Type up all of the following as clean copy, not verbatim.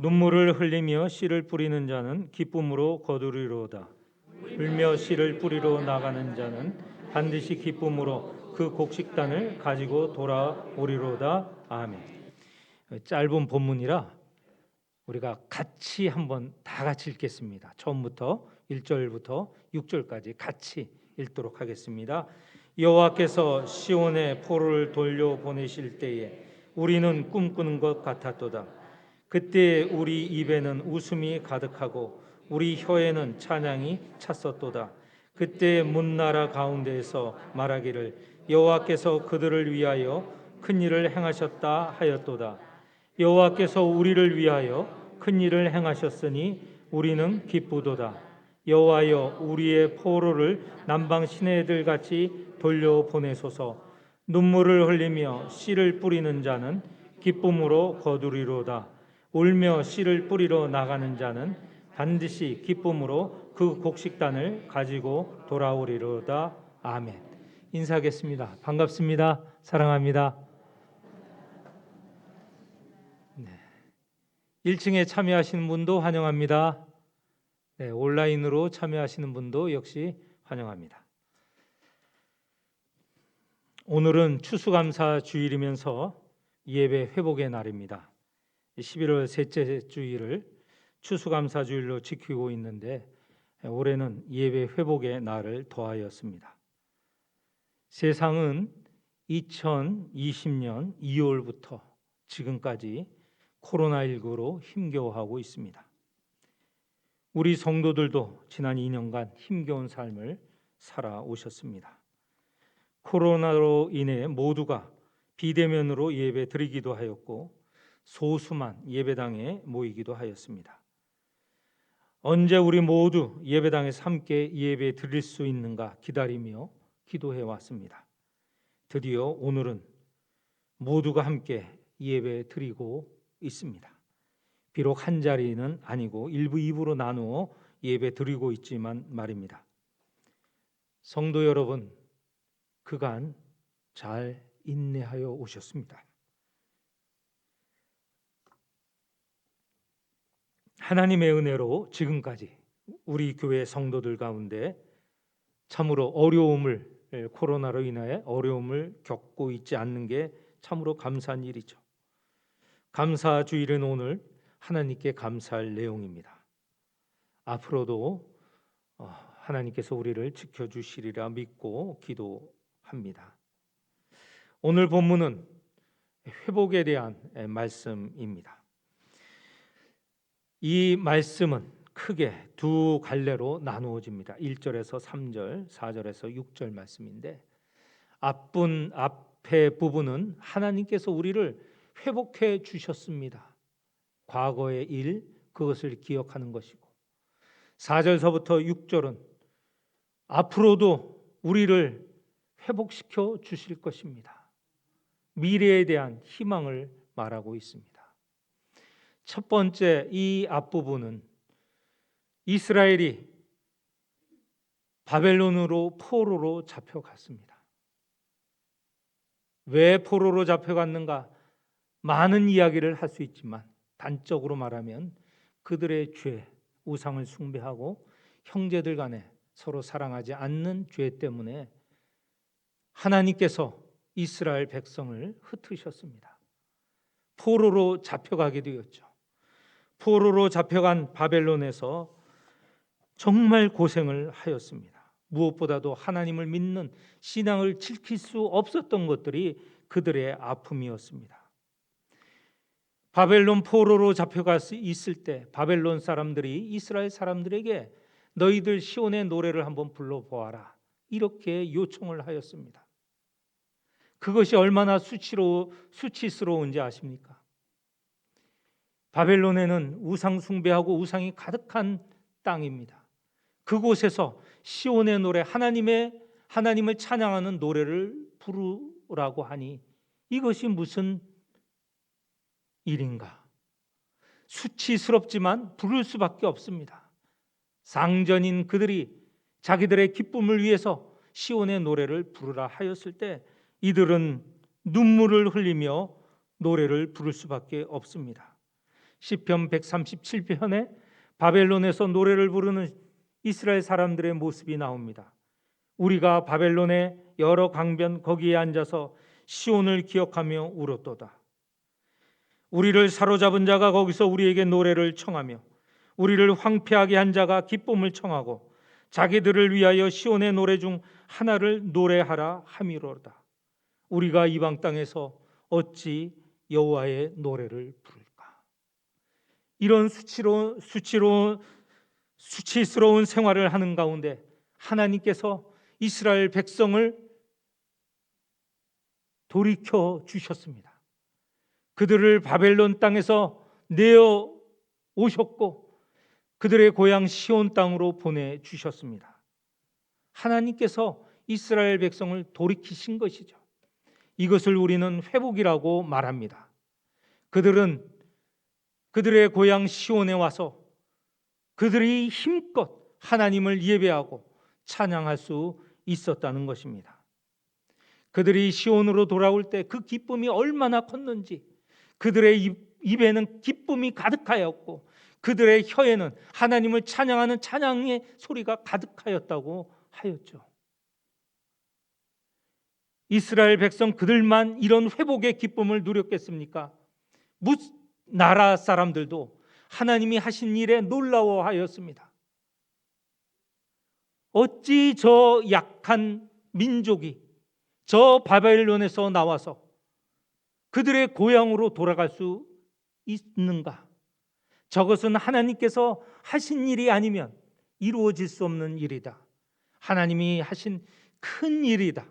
눈물을 흘리며 씨를 뿌리는 자는 기쁨으로 거두리로다. 울며 씨를 뿌리러 나가는 자는 반드시 기쁨으로 그 곡식단을 가지고 돌아오리로다. 아멘. 짧은 본문이라 우리가 같이 한번 다 같이 읽겠습니다. 처음부터 1절부터 6절까지 같이 읽도록 하겠습니다. 여호와께서 시온에 포로를 돌려 보내실 때에 우리는 꿈꾸는 것 같았도다. 그때 우리 입에는 웃음이 가득하고 우리 혀에는 찬양이 찼었도다. 그때 문나라 가운데에서 말하기를 여호와께서 그들을 위하여 큰 일을 행하셨다 하였도다. 여호와께서 우리를 위하여 큰 일을 행하셨으니 우리는 기쁘도다. 여호와여 우리의 포로를 남방 시내들 같이 돌려보내소서. 눈물을 흘리며 씨를 뿌리는 자는 기쁨으로 거두리로다. 울며 씨를 뿌리러 나가는 자는 반드시 기쁨으로 그 곡식단을 가지고 돌아오리로다. 아멘. 인사하겠습니다. 반갑습니다. 사랑합니다. 1층에 참여하시는 분도 환영합니다. 네, 온라인으로 참여하시는 분도 역시 환영합니다. 오늘은 추수감사 주일이면서 예배 회복의 날입니다. 11월 셋째 주일을 추수감사 주일로 지키고 있는데 올해는 예배 회복의 날을 더하였습니다. 세상은 2020년 2월부터 지금까지 코로나19로 힘겨워하고 있습니다. 우리 성도들도 지난 2년간 힘겨운 삶을 살아오셨습니다. 코로나로 인해 모두가 비대면으로 예배 드리기도 하였고 소수만 예배당에 모이기도 하였습니다. 언제 우리 모두 예배당에서 함께 예배 드릴 수 있는가 기다리며 기도해 왔습니다. 드디어 오늘은 모두가 함께 예배 드리고 있습니다. 비록 한 자리는 아니고 1부, 2부로 나누어 예배 드리고 있지만 말입니다. 성도 여러분, 그간 잘 인내하여 오셨습니다. 하나님의 은혜로 지금까지 우리 교회 성도들 가운데 참으로 코로나로 인해 어려움을 겪고 있지 않는 게 참으로 감사한 일이죠. 감사 주일은 오늘 하나님께 감사할 내용입니다. 앞으로도 하나님께서 우리를 지켜주시리라 믿고 기도합니다. 오늘 본문은 회복에 대한 말씀입니다. 이 말씀은 크게 두 갈래로 나누어집니다. 1절에서 3절, 4절에서 6절 말씀인데 앞에 부분은 하나님께서 우리를 회복해 주셨습니다. 과거의 일, 그것을 기억하는 것이고 4절서부터 6절은 앞으로도 우리를 회복시켜 주실 것입니다. 미래에 대한 희망을 말하고 있습니다. 첫 번째 이 앞부분은 이스라엘이 바벨론으로 포로로 잡혀갔습니다. 왜 포로로 잡혀갔는가? 많은 이야기를 할 수 있지만 단적으로 말하면 그들의 죄, 우상을 숭배하고 형제들 간에 서로 사랑하지 않는 죄 때문에 하나님께서 이스라엘 백성을 흩으셨습니다. 포로로 잡혀가게 되었죠. 포로로 잡혀간 바벨론에서 정말 고생을 하였습니다. 무엇보다도 하나님을 믿는 신앙을 지킬 수 없었던 것들이 그들의 아픔이었습니다. 바벨론 포로로 잡혀가 있을 때 바벨론 사람들이 이스라엘 사람들에게 너희들 시온의 노래를 한번 불러보아라 이렇게 요청을 하였습니다. 그것이 얼마나 수치스러운지 아십니까? 바벨론에는 우상 숭배하고 우상이 가득한 땅입니다. 그곳에서 시온의 노래, 하나님을 찬양하는 노래를 부르라고 하니 이것이 무슨 일인가? 수치스럽지만 부를 수밖에 없습니다. 상전인 그들이 자기들의 기쁨을 위해서 시온의 노래를 부르라 하였을 때 이들은 눈물을 흘리며 노래를 부를 수밖에 없습니다. 시편 137편에 바벨론에서 노래를 부르는 이스라엘 사람들의 모습이 나옵니다. 우리가 바벨론의 여러 강변 거기에 앉아서 시온을 기억하며 울었도다. 우리를 사로잡은 자가 거기서 우리에게 노래를 청하며 우리를 황폐하게 한 자가 기쁨을 청하고 자기들을 위하여 시온의 노래 중 하나를 노래하라 함이로다. 우리가 이방 땅에서 어찌 여호와의 노래를 부를까? 이런 수치스러운 생활을 하는 가운데 하나님께서 이스라엘 백성을 돌이켜 주셨습니다. 그들을 바벨론 땅에서 내어 오셨고 그들의 고향 시온 땅으로 보내 주셨습니다. 하나님께서 이스라엘 백성을 돌이키신 것이죠. 이것을 우리는 회복이라고 말합니다. 그들은 그들의 고향 시온에 와서 그들이 힘껏 하나님을 예배하고 찬양할 수 있었다는 것입니다. 그들이 시온으로 돌아올 때 그 기쁨이 얼마나 컸는지, 그들의 입에는 기쁨이 가득하였고 그들의 혀에는 하나님을 찬양하는 찬양의 소리가 가득하였다고 하였죠. 이스라엘 백성 그들만 이런 회복의 기쁨을 누렸겠습니까? 나라 사람들도 하나님이 하신 일에 놀라워하였습니다. 어찌 저 약한 민족이 저 바벨론에서 나와서 그들의 고향으로 돌아갈 수 있는가? 저것은 하나님께서 하신 일이 아니면 이루어질 수 없는 일이다. 하나님이 하신 큰 일이다.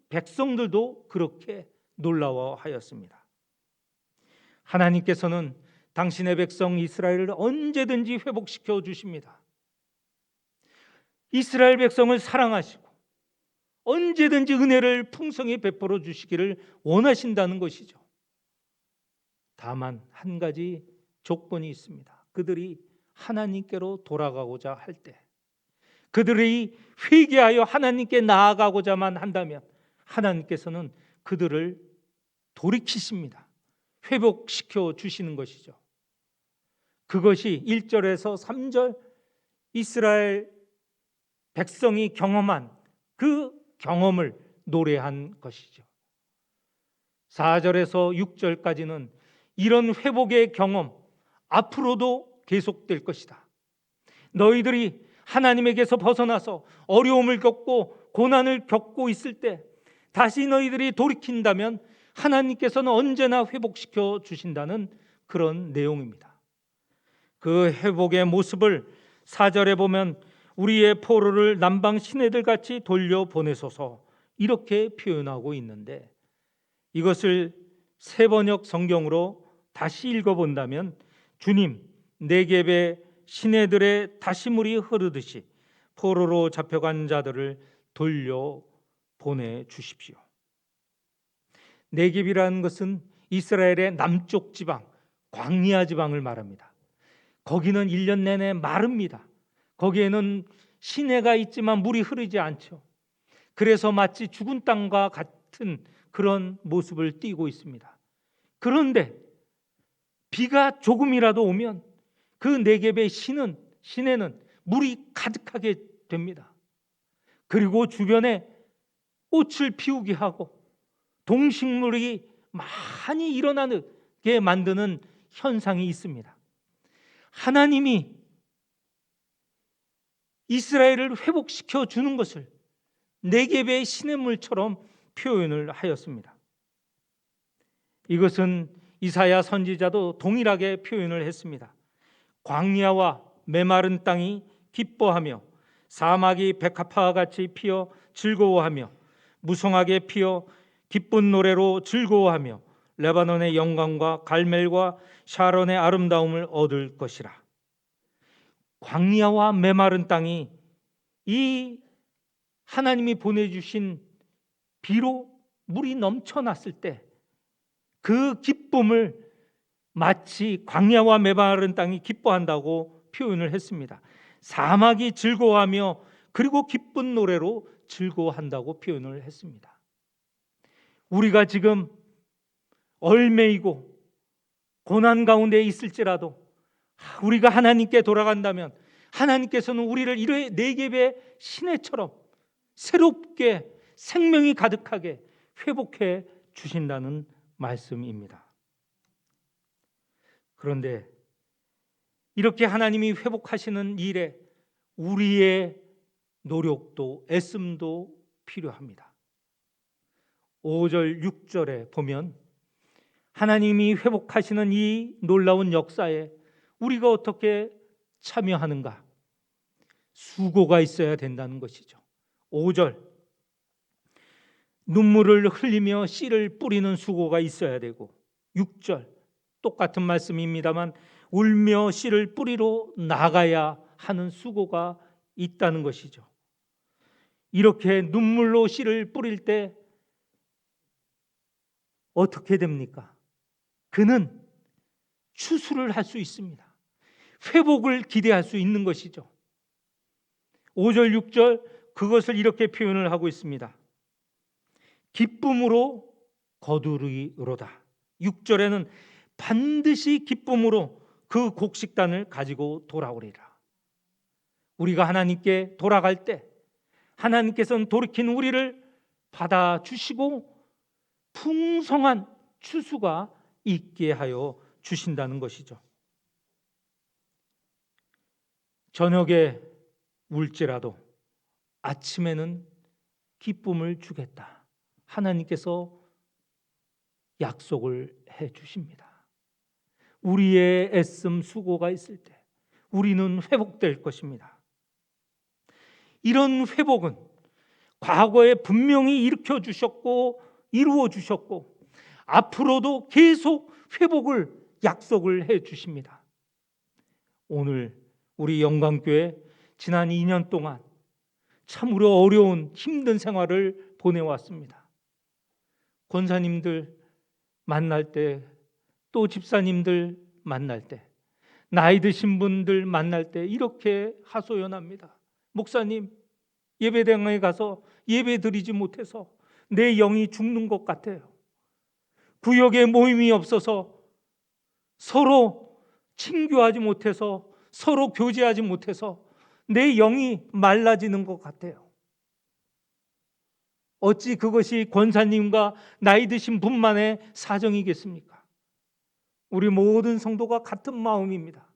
백성들도 그렇게 놀라워하였습니다. 하나님께서는 당신의 백성 이스라엘을 언제든지 회복시켜 주십니다. 이스라엘 백성을 사랑하시고 언제든지 은혜를 풍성히 베풀어 주시기를 원하신다는 것이죠. 다만 한 가지 조건이 있습니다. 그들이 하나님께로 돌아가고자 할 때, 그들이 회개하여 하나님께 나아가고자만 한다면 하나님께서는 그들을 돌이키십니다. 회복시켜 주시는 것이죠. 그것이 1절에서 3절 이스라엘 백성이 경험한 그 경험을 노래한 것이죠. 4절에서 6절까지는 이런 회복의 경험 앞으로도 계속될 것이다. 너희들이 하나님에게서 벗어나서 어려움을 겪고 고난을 겪고 있을 때 다시 너희들이 돌이킨다면 하나님께서는 언제나 회복시켜 주신다는 그런 내용입니다. 그 회복의 모습을 4절에 보면 우리의 포로를 남방 시내들 같이 돌려보내소서 이렇게 표현하고 있는데, 이것을 새번역 성경으로 다시 읽어본다면 주님 네겝의 시내들의 다시 물이 흐르듯이 포로로 잡혀간 자들을 돌려보내 주십시오. 네겝이라는 것은 이스라엘의 남쪽 지방, 광야 지방을 말합니다. 거기는 1년 내내 마릅니다. 거기에는 시내가 있지만 물이 흐르지 않죠. 그래서 마치 죽은 땅과 같은 그런 모습을 띠고 있습니다. 그런데 비가 조금이라도 오면 그 네겝의 시내는 물이 가득하게 됩니다. 그리고 주변에 꽃을 피우게 하고 동식물이 많이 일어나게 만드는 현상이 있습니다. 하나님이 이스라엘을 회복시켜 주는 것을 네겝의 시냇물처럼 표현을 하였습니다. 이것은 이사야 선지자도 동일하게 표현을 했습니다. 광야와 메마른 땅이 기뻐하며 사막이 백합화와 같이 피어 즐거워하며 무성하게 피어 기쁜 노래로 즐거워하며 레바논의 영광과 갈멜과 샤론의 아름다움을 얻을 것이라. 광야와 메마른 땅이 이 하나님이 보내주신 비로 물이 넘쳐났을 때 그 기쁨을 마치 광야와 메마른 땅이 기뻐한다고 표현을 했습니다. 사막이 즐거워하며 그리고 기쁜 노래로 즐거워한다고 표현을 했습니다. 우리가 지금 얼매이고 고난 가운데 있을지라도 우리가 하나님께 돌아간다면 하나님께서는 우리를 이런 네겝의 시내처럼 새롭게 생명이 가득하게 회복해 주신다는 말씀입니다. 그런데 이렇게 하나님이 회복하시는 일에 우리의 노력도 애씀도 필요합니다. 5절 6절에 보면 하나님이 회복하시는 이 놀라운 역사에 우리가 어떻게 참여하는가? 수고가 있어야 된다는 것이죠. 5절 눈물을 흘리며 씨를 뿌리는 수고가 있어야 되고, 6절 똑같은 말씀입니다만 울며 씨를 뿌리러 나가야 하는 수고가 있다는 것이죠. 이렇게 눈물로 씨를 뿌릴 때 어떻게 됩니까? 그는 추수를 할 수 있습니다. 회복을 기대할 수 있는 것이죠. 5절 6절 그것을 이렇게 표현을 하고 있습니다. 기쁨으로 거두리로다. 6절에는 반드시 기쁨으로 그 곡식단을 가지고 돌아오리라. 우리가 하나님께 돌아갈 때 하나님께서는 돌이킨 우리를 받아주시고 풍성한 추수가 있게 하여 주신다는 것이죠. 저녁에 울지라도 아침에는 기쁨을 주겠다. 하나님께서 약속을 해 주십니다. 우리의 애씀 수고가 있을 때 우리는 회복될 것입니다. 이런 회복은 과거에 분명히 일으켜 주셨고 이루어 주셨고 앞으로도 계속 회복을 약속을 해 주십니다. 오늘 우리 영광교회 지난 2년 동안 참으로 어려운 힘든 생활을 보내왔습니다. 권사님들 만날 때, 또 집사님들 만날 때, 나이 드신 분들 만날 때 이렇게 하소연합니다. 목사님, 예배당에 가서 예배 드리지 못해서 내 영이 죽는 것 같아요. 구역에 모임이 없어서 서로 친교하지 못해서 서로 교제하지 못해서 내 영이 말라지는 것 같아요. 어찌 그것이 권사님과 나이 드신 분만의 사정이겠습니까? 우리 모든 성도가 같은 마음입니다.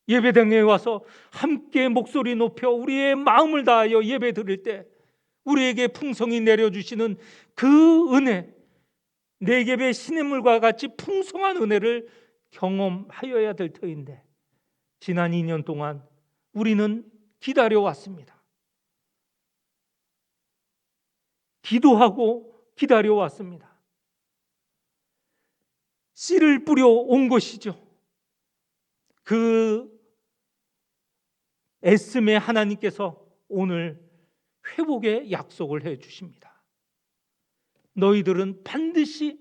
예배당에 와서 함께 목소리 높여 우리의 마음을 다하여 예배 드릴 때 우리에게 풍성히 내려주시는 그 은혜, 네겝의 시냇물과 같이 풍성한 은혜를 경험하여야 될 터인데 지난 2년 동안 우리는 기다려왔습니다. 기도하고 기다려왔습니다. 씨를 뿌려 온 것이죠. 그 애씀에 하나님께서 오늘 회복의 약속을 해 주십니다. 너희들은 반드시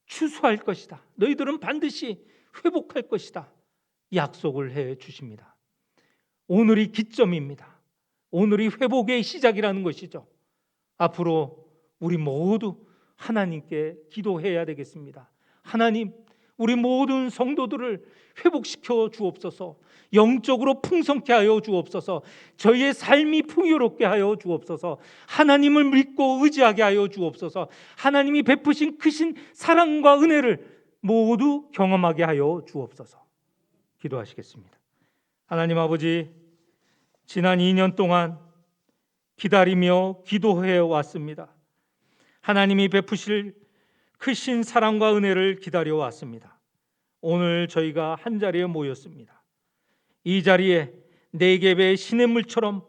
추수할 것이다. 너희들은 반드시 회복할 것이다. 약속을 해 주십니다. 오늘이 기점입니다. 오늘이 회복의 시작이라는 것이죠. 앞으로 우리 모두 하나님께 기도해야 되겠습니다. 하나님, 우리 모든 성도들을 회복시켜 주옵소서. 영적으로 풍성케 하여 주옵소서. 저희의 삶이 풍요롭게 하여 주옵소서. 하나님을 믿고 의지하게 하여 주옵소서. 하나님이 베푸신 크신 사랑과 은혜를 모두 경험하게 하여 주옵소서. 기도하시겠습니다. 하나님 아버지, 지난 2년 동안 기다리며 기도해 왔습니다. 하나님이 베푸실 크신 사랑과 은혜를 기다려 왔습니다. 오늘 저희가 한 자리에 모였습니다. 이 자리에 네겝의 시냇물처럼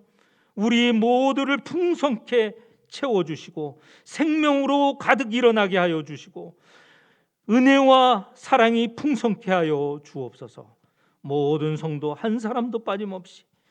우리 모두를 풍성케 채워주시고 생명으로 가득 일어나게 하여 주시고 은혜와 사랑이 풍성케 하여 주옵소서. 모든 성도 한 사람도 빠짐없이